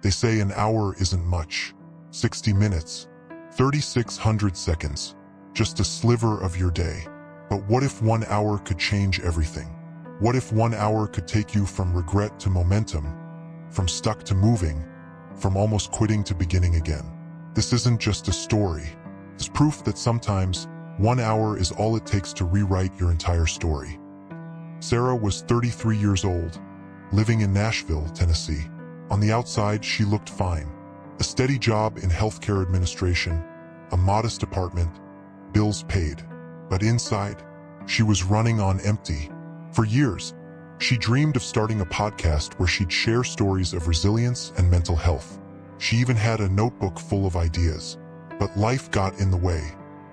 They say an hour isn't much. 60 minutes, 3,600 seconds, just a sliver of your day. But what if 1 hour could change everything? What if 1 hour could take you from regret to momentum, from stuck to moving, from almost quitting to beginning again? This isn't just a story. It's proof that sometimes 1 hour is all it takes to rewrite your entire story. Sarah was 33 years old, living in Nashville, Tennessee. On the outside, she looked fine. A steady job in healthcare administration, a modest apartment, bills paid. But inside, she was running on empty. For years, she dreamed of starting a podcast where she'd share stories of resilience and mental health. She even had a notebook full of ideas. But life got in the way.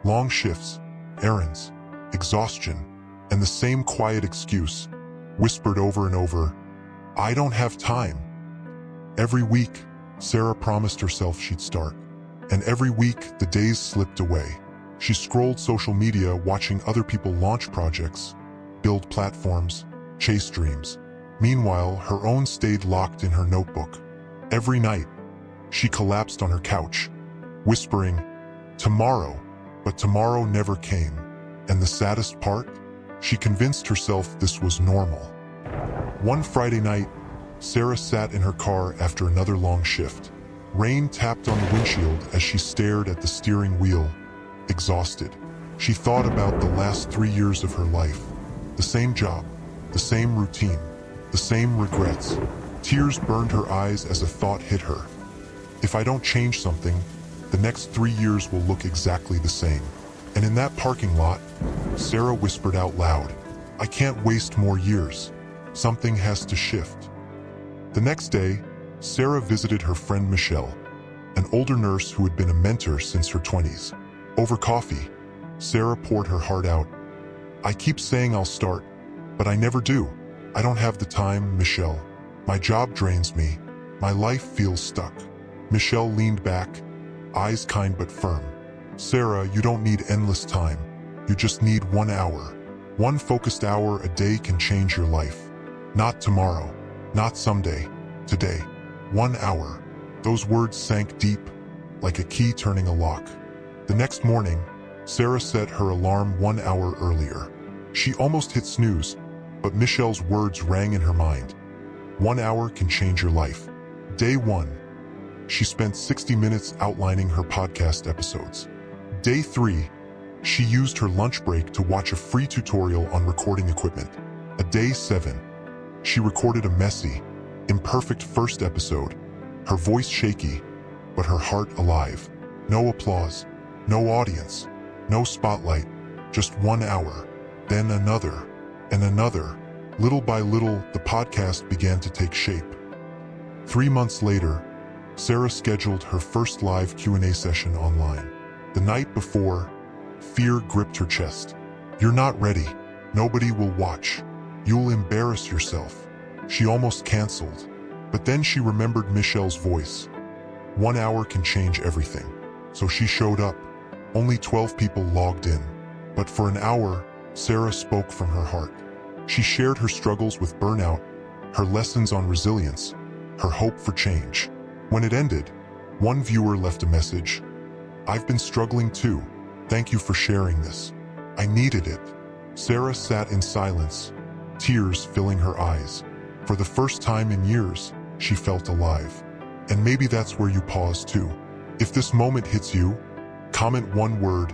Long shifts, errands, exhaustion, and the same quiet excuse, whispered over and over, "I don't have time." Every week, Sarah promised herself she'd start. And every week, the days slipped away. She scrolled social media watching other people launch projects, build platforms, chase dreams. Meanwhile, her own stayed locked in her notebook. Every night, she collapsed on her couch, whispering, "Tomorrow," but tomorrow never came. And the saddest part? She convinced herself this was normal. One Friday night, Sarah sat in her car after another long shift. Rain tapped on the windshield as she stared at the steering wheel, exhausted. She thought about the last 3 years of her life. The same job, the same routine, the same regrets. Tears burned her eyes as a thought hit her. If I don't change something, the next 3 years will look exactly the same. And in that parking lot, Sarah whispered out loud, "I can't waste more years. Something has to shift." The next day, Sarah visited her friend Michelle, an older nurse who had been a mentor since her 20s. Over coffee, Sarah poured her heart out. "I keep saying I'll start, but I never do. I don't have the time, Michelle. My job drains me. My life feels stuck." Michelle leaned back, eyes kind but firm. "Sarah, you don't need endless time. You just need 1 hour. One focused hour a day can change your life. Not tomorrow, not someday, today. 1 hour." Those words sank deep, like a key turning a lock. The next morning, Sarah set her alarm 1 hour earlier. She almost hit snooze, but Michelle's words rang in her mind. 1 hour can change your life. Day 1. She spent 60 minutes outlining her podcast episodes. Day 3. She used her lunch break to watch a free tutorial on recording equipment. Day 7. She recorded a messy, imperfect first episode, her voice shaky, but her heart alive. No applause, no audience, no spotlight, just 1 hour. Then another, and another. Little by little, the podcast began to take shape. 3 months later, Sarah scheduled her first live Q&A session online. The night before, fear gripped her chest. "You're not ready. Nobody will watch. You'll embarrass yourself." She almost canceled, but then she remembered Michelle's voice. 1 hour can change everything. So she showed up. Only 12 people logged in. But for an hour, Sarah spoke from her heart. She shared her struggles with burnout, her lessons on resilience, her hope for change. When it ended, one viewer left a message. "I've been struggling too. Thank you for sharing this. I needed it." Sarah sat in silence, tears filling her eyes. For the first time in years, she felt alive. And maybe that's where you pause too. If this moment hits you, comment one word,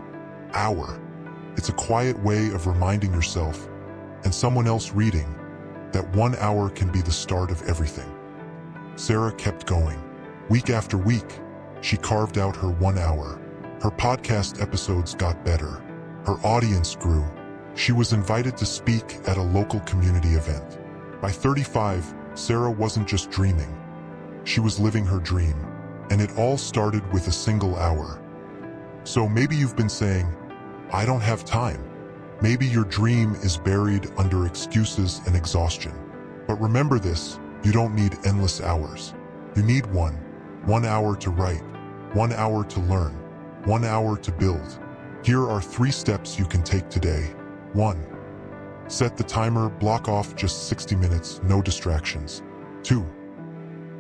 "hour." It's a quiet way of reminding yourself, and someone else reading, that 1 hour can be the start of everything. Sarah kept going. Week after week, she carved out her 1 hour. Her podcast episodes got better. Her audience grew. She was invited to speak at a local community event. By 35, Sarah wasn't just dreaming. She was living her dream. And it all started with a single hour. So maybe you've been saying, "I don't have time." Maybe your dream is buried under excuses and exhaustion. But remember this, you don't need endless hours. You need one. 1 hour to write, 1 hour to learn, 1 hour to build. Here are 3 steps you can take today. 1. Set the timer, block off just 60 minutes, no distractions. 2.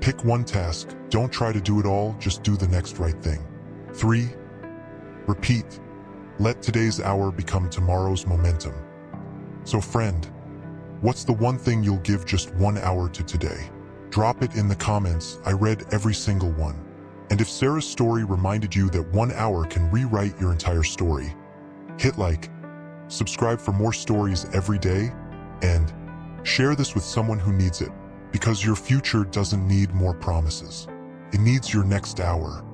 Pick one task. Don't try to do it all, just do the next right thing. 3. Repeat. Let today's hour become tomorrow's momentum. So friend, what's the one thing you'll give just 1 hour to today? Drop it in the comments. I read every single one. And if Sarah's story reminded you that 1 hour can rewrite your entire story, hit like, subscribe for more stories every day, and share this with someone who needs it, because your future doesn't need more promises. It needs your next hour.